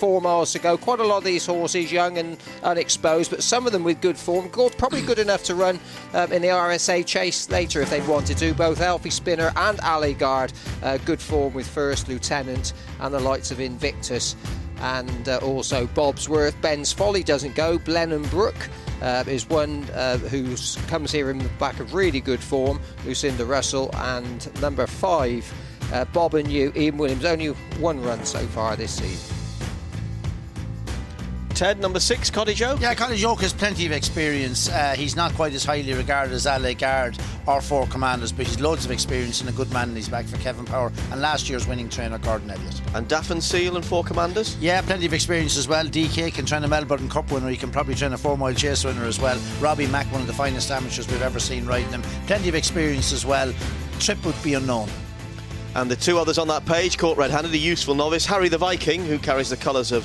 4 miles to go. Quite a lot of these horses young and unexposed, but some of them with good form. Probably good enough to run in the RSA chase later if they wanted to. Both Alfie Spinner and Allegard, good form with First Lieutenant and the likes of Invictus. And also Bobsworth. Ben's Folly doesn't go. Blenheim Brook is one who comes here in the back of really good form. Lucinda Russell. And number 5, Bob and You, Ian Williams. Only one run so far this season. Ted, number 6, Cottage Oak. Yeah, Cottage Oak has plenty of experience. He's not quite as highly regarded as Allegard or Four Commanders, but he's loads of experience and a good man in his back for Kevin Power and last year's winning trainer Gordon Elliott. And Daffin Seal and Four Commanders? Yeah, plenty of experience as well. DK can train a Melbourne Cup winner. He can probably train a 4-mile chase winner as well. Robbie Mack, one of the finest amateurs we've ever seen riding him. Plenty of experience as well. Trip would be unknown. And the 2 others on that page, caught red-handed, a useful novice, Harry the Viking, who carries the colours of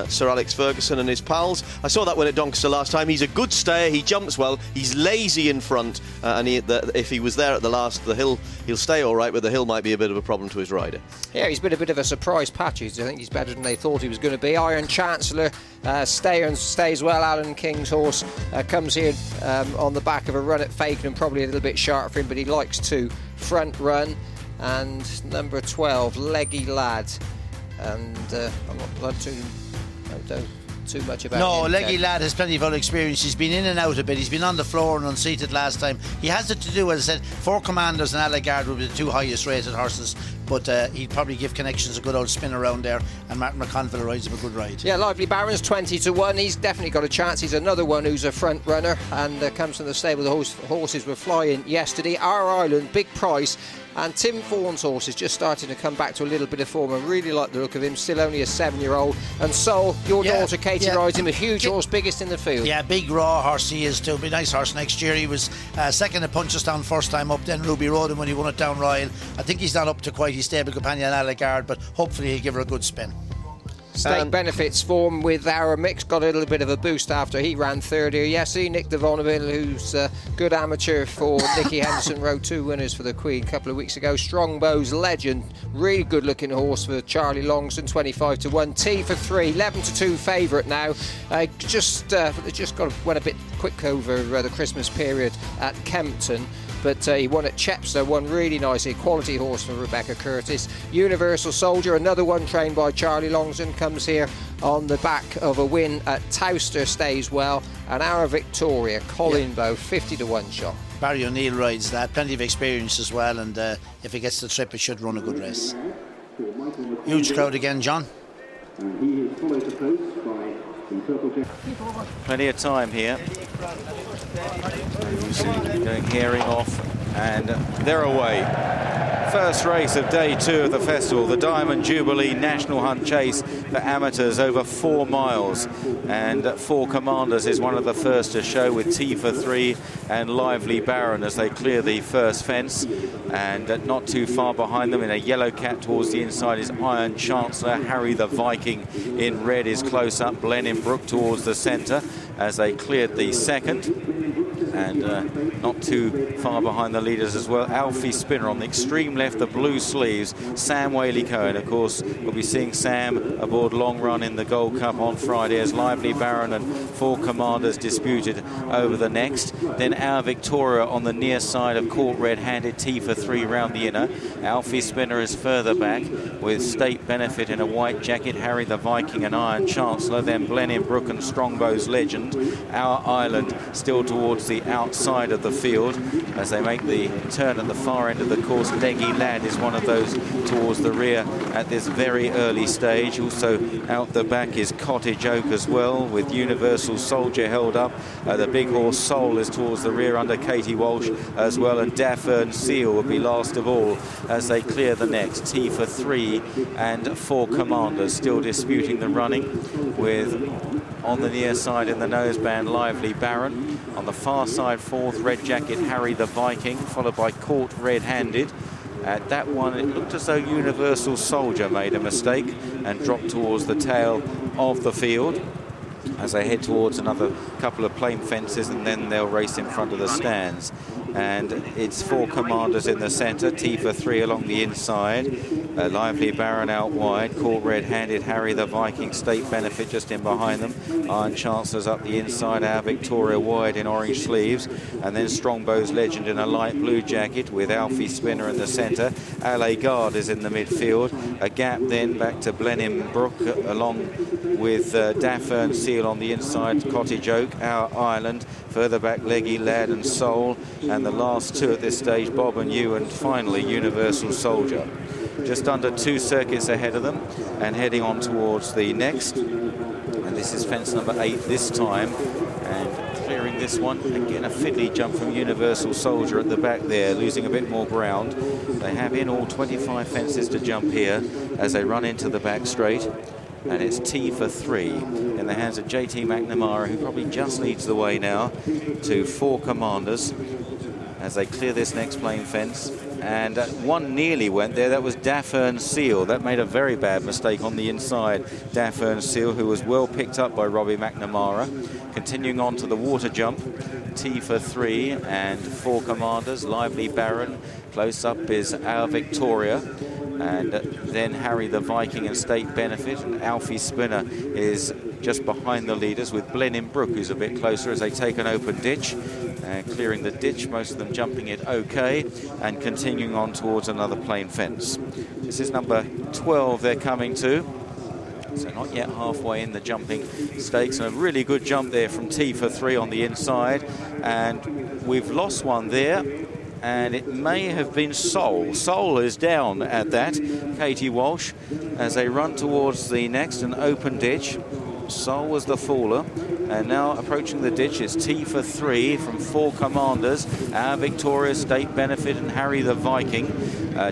Sir Alex Ferguson and his pals. I saw that win at Doncaster last time. He's a good stayer, he jumps well, he's lazy in front, and if he was there at the hill, he'll stay all right, but the hill might be a bit of a problem to his rider. Yeah, he's been a bit of a surprise patches. I think he's better than they thought he was going to be. Iron Chancellor stays well. Alan King's horse comes here on the back of a run at Fakenham, probably a little bit sharp for him, but he likes to front run. And number 12, Leggy Lad, and I'm not too much about him. No, Leggy Lad has plenty of other experience. He's been in and out a bit. He's been on the floor and unseated last time. He has it to do, as I said, Four Commanders and Allegard will be the 2 highest rated horses, but he'd probably give Connections a good old spin around there, and Martin McConville rides him a good ride. Yeah, Lively Baron's 20-1. He's definitely got a chance. He's another one who's a front runner and comes from the stable. The horses were flying yesterday. Our Island, big price. And Tim Vaughan's horse is just starting to come back to a little bit of form. I really like the look of him, still only a 7-year-old. And Sol, your daughter Katie rides him, a huge horse, biggest in the field. Yeah, big raw horse he is too. Be a nice horse next year. He was second at Punchestown first time up, then Ruby rode him when he won it down Royal. I think he's not up to quite his stable companion Allegard, but hopefully he'll give her a good spin. State Benefits form with our mix got a little bit of a boost after he ran third here. Yes, Nick de Vonneville, who's a good amateur for Nicky Henderson, rode 2 winners for the Queen a couple of weeks ago. Strongbow's Legend, really good looking horse for Charlie Longston, 25-1. Teaforthree, 11-2 favourite now. Just went a bit quick over the Christmas period at Kempton. But he won at Chepstow, won really nicely. Quality horse for Rebecca Curtis. Universal Soldier, another one trained by Charlie Longston, comes here on the back of a win at Towster, stays well. And our Victoria, Colin Bow, 50-1 shot. Barry O'Neill rides that, plenty of experience as well, and if he gets the trip, it should run a good race. Huge crowd again, John. Plenty of time here. Going herring off, and they're away. First race of day 2 of the festival, the Diamond Jubilee National Hunt Chase for amateurs over 4 miles. And Four Commanders is one of the first to show, with Teaforthree and Lively Baron as they clear the first fence. And not too far behind them in a yellow cap towards the inside is Iron Chancellor. Harry the Viking in red is close up. Blenheim Brook towards the centre as they cleared the second. And not too far behind the leaders as well. Alfie Spinner on the extreme left, the blue sleeves. Sam Whaley-Cohen, of course, we'll be seeing Sam aboard Long Run in the Gold Cup on Friday as Lively Baron and Four Commanders disputed over the next. Then our Victoria on the near side of Court Red-handed, Teaforthree round the inner. Alfie Spinner is further back with State Benefit in a white jacket, Harry the Viking and Iron Chancellor. Then Blenheim Brook and Strongbow's Legend. Our Island still towards the outside of the field as they make the turn at the far end of the course. Leggy Lad is one of those towards the rear at this very early stage. Also out the back is Cottage Oak as well, with Universal Soldier held up. The big horse Soul is towards the rear under Katie Walsh as well, and Daffin Seal will be last of all as they clear the next. Teaforthree and Four Commanders still disputing the running, with on the near side in the noseband Lively Baron. On the far side, fourth, red jacket Harry the Viking, followed by Court Red-handed. At that one, it looked as though Universal Soldier made a mistake and dropped towards the tail of the field as they head towards another couple of plain fences, and then they'll race in front of the stands. And it's Four Commanders in the centre, Teaforthree along the inside. Lively Baron out wide, caught red-handed. Harry the Viking, State Benefit just in behind them. Iron Chancellor's up the inside, Our Victoria wide in orange sleeves, and then Strongbow's Legend in a light blue jacket with Alfie Spinner in the centre. LA Guard is in the midfield. A gap then back to Blenheim Brook along with Daffern Seal on the inside, Cottage Oak, Our Island, further back Leggy Lad and Soul, and the last two at this stage, Bob and You, and finally Universal Soldier. Just under 2 circuits ahead of them and heading on towards the next. And this is fence number 8 this time, and clearing this one. Again, a fiddly jump from Universal Soldier at the back there, losing a bit more ground. They have in all 25 fences to jump here as they run into the back straight. And it's Teaforthree in the hands of JT McNamara, who probably just leads the way now to 4 Commanders as they clear this next plain fence. And one nearly went there. That was Daffern Seal. That made a very bad mistake on the inside. Daffern Seal, who was well picked up by Robbie McNamara. Continuing on to the water jump, Teaforthree and 4 Commanders. Lively Baron. Close up is Our Victoria. And then Harry the Viking and State Benefit, and Alfie Spinner is just behind the leaders with Blenheim Brook, who's a bit closer as they take an open ditch, clearing the ditch, most of them jumping it okay, and continuing on towards another plain fence. This is number 12 they're coming to, so not yet halfway in the jumping stakes, and a really good jump there from Teaforthree on the inside, and we've lost one there. And it may have been Soul. Soul is down at that, Katie Walsh, as they run towards the next, an open ditch. Soul was the faller, and now approaching the ditch is Teaforthree from 4 Commanders, Our Victoria, State Benefit, and Harry the Viking.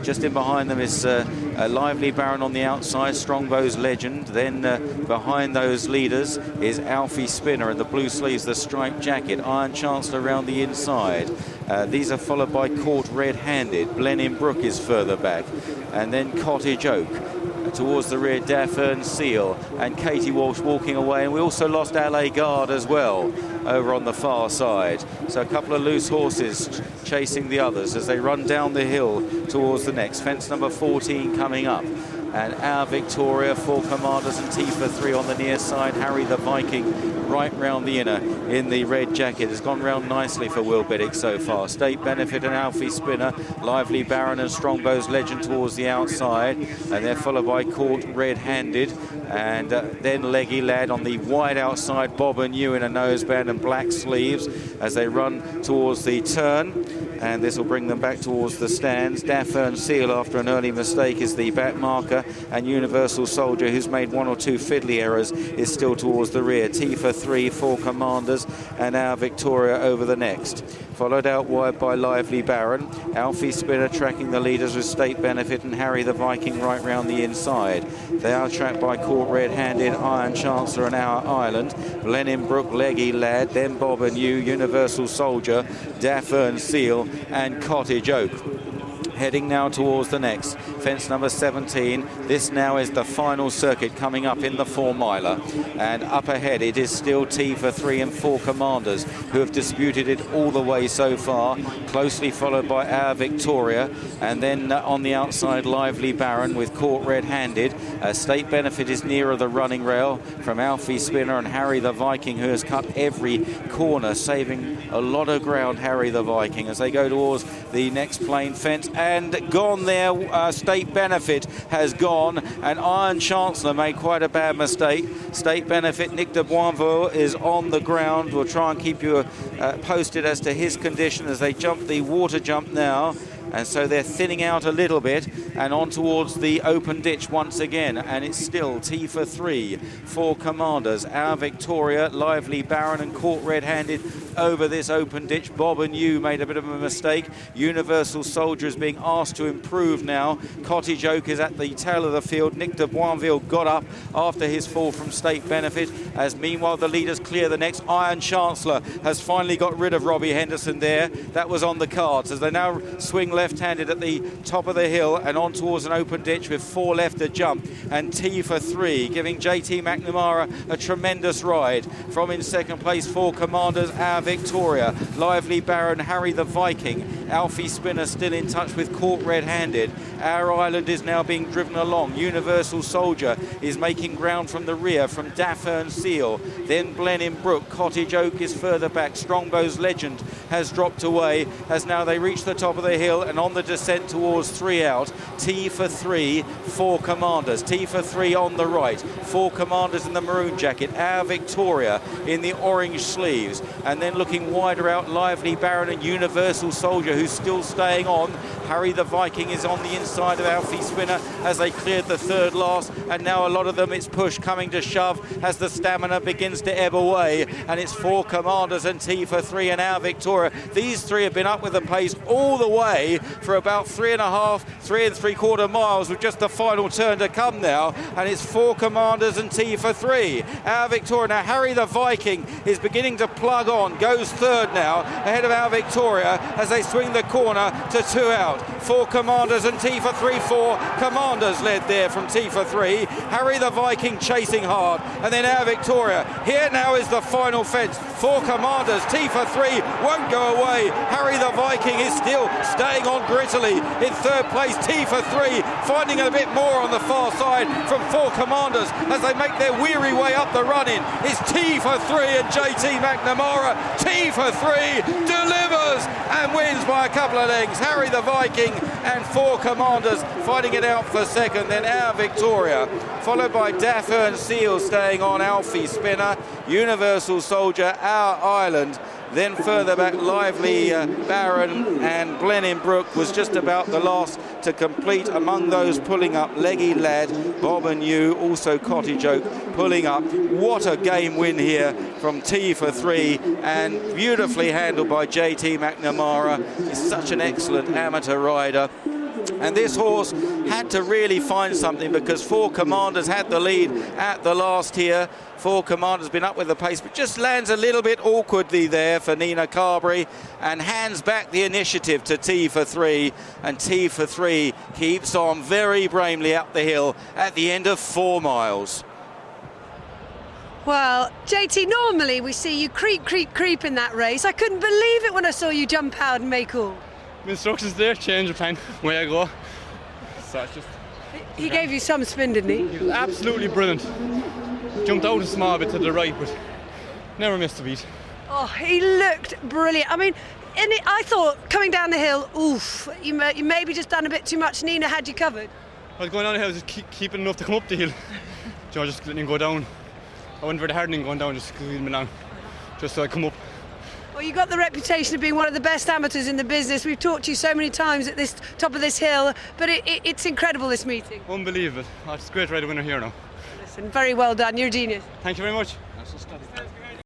Just in behind them is Lively Baron on the outside, Strongbow's Legend. Then behind those leaders is Alfie Spinner in the blue sleeves, the striped jacket, Iron Chancellor around the inside. These are followed by Caught Red-Handed. Blenheim Brook is further back, and then Cottage Oak. Towards the rear, Daffern Seal and Katie Walsh walking away, and we also lost LA Guard as well over on the far side. So a couple of loose horses chasing the others as they run down the hill towards the next. Fence number 14 coming up. And Our Victoria, 4 Commanders, and Teaforthree on the near side. Harry the Viking right round the inner in the red jacket. Has gone round nicely for Will Biddick so far. State Benefit and Alfie Spinner, Lively Baron and Strongbow's Legend towards the outside. And they're followed by Caught Red-Handed. And then Leggy Lad on the wide outside. Bob and You in a noseband and black sleeves as they run towards the turn. And this will bring them back towards the stands. Daffern Seal, after an early mistake, is the back marker, and Universal Soldier, who's made 1 or 2 fiddly errors, is still towards the rear. Teaforthree, 4 Commanders, and Our Victoria over the next. Followed out wide by Lively Baron. Alfie Spinner tracking the leaders with State Benefit, and Harry the Viking right round the inside. They are tracked by Caught Red-Handed, Iron Chancellor, and Our Island. Blenheim Brook, Leggy Lad, then Bob and You, Universal Soldier, Daffern Seal, and Cottage Oak. Heading now towards the next, fence number 17. This now is the final circuit coming up in the 4-miler, and up ahead it is still Teaforthree and 4 Commanders who have disputed it all the way so far, closely followed by Our Victoria, and then on the outside Lively Baron with Caught Red-Handed. State Benefit is nearer the running rail from Alfie Spinner and Harry the Viking, who has cut every corner, saving a lot of ground, Harry the Viking, as they go towards the next plain fence. And gone there, State Benefit has gone, and Iron Chancellor made quite a bad mistake. State Benefit, Nick de Boinville is on the ground. We'll try and keep you posted as to his condition as they jump the water jump now. And so they're thinning out a little bit and on towards the open ditch once again. And it's still Teaforthree, 4 Commanders, Our Victoria, Lively Baron, and Caught Red-Handed over this open ditch. Bob and You made a bit of a mistake. Universal Soldier is being asked to improve now. Cottage Oak is at the tail of the field. Nick de Boinville got up after his fall from State Benefit, as meanwhile the leaders clear the next. Iron Chancellor has finally got rid of Robbie Henderson there. That was on the cards as they now swing left-handed at the top of the hill and on on towards an open ditch with 4 left to jump, and Teaforthree giving JT McNamara a tremendous ride. From in second place, 4 Commanders, Our Victoria, Lively Baron, Harry the Viking, Alfie Spinner still in touch with Court red-handed. Our Island is now being driven along. Universal Soldier is making ground from the rear from Daffern Seal. Then Blenheim Brook. Cottage Oak is further back. Strongbow's Legend has dropped away as now they reach the top of the hill, and on the descent towards 3 out. Teaforthree, 4 Commanders. Teaforthree on the right. 4 Commanders in the maroon jacket. Our Victoria in the orange sleeves. And then looking wider out, Lively Baron and Universal Soldier, who's still staying on. Harry the Viking is on the inside of Alfie Spinner as they cleared the third last, and now a lot of them, it's push coming to shove as the stamina begins to ebb away, and it's 4 Commanders and Teaforthree and Our Victoria. These 3 have been up with the pace all the way for about 3.5, 3 3/4 miles, with just the final turn to come now, and it's 4 Commanders and Teaforthree. Our Victoria. Now Harry the Viking is beginning to plug on, goes third now ahead of Our Victoria as they swing the corner to 2 out. 4 Commanders and Teaforthree. 4 Commanders led there from Teaforthree. Harry the Viking chasing hard, and then Our Victoria. Here now is the final fence. 4 Commanders. Teaforthree won't go away. Harry the Viking is still staying on grittily. In third place, Teaforthree finding a bit more on the far side from 4 Commanders as they make their weary way up the run-in. It's Teaforthree and JT McNamara. Teaforthree delivers and wins by a couple of lengths. Harry the Viking and 4 Commanders fighting it out for second. Then Our Victoria, followed by Daffern Seal staying on. Alfie Spinner, Universal Soldier, Our Island. Then further back, Lively Baron and Blenheim Brook was just about the last to complete. Among those pulling up, Leggy Lad, Bob and You, also Cottage Oak pulling up. What a game win here from Teaforthree, and beautifully handled by JT McNamara. He's such an excellent amateur rider. And this horse had to really find something, because 4 Commanders had the lead at the last here. 4 Commanders been up with the pace, but just lands a little bit awkwardly there for Nina Carberry and hands back the initiative to Teaforthree. And Teaforthree keeps on very bravely up the hill at the end of 4 miles. Well, JT, normally we see you creep in that race. I couldn't believe it when I saw you jump out and make all. Instructions there, change of plan, way I go. So it's just... He gave you some spin, didn't he? He was absolutely brilliant. Jumped out a small bit to the right, but never missed a beat. Oh, he looked brilliant. I mean, I thought coming down the hill, oof, you maybe just done a bit too much. Nina had you covered. I was going down the hill, just keeping enough to come up the hill. Just letting him go down. I went very hard in going down, just squeezing him along, just so I come up. Well, you got the reputation of being one of the best amateurs in the business. We've talked to you so many times at this top of this hill, but it's incredible, this meeting. Unbelievable. Oh, it's great to ride a winner here now. Listen, very well done. You're a genius. Thank you very much.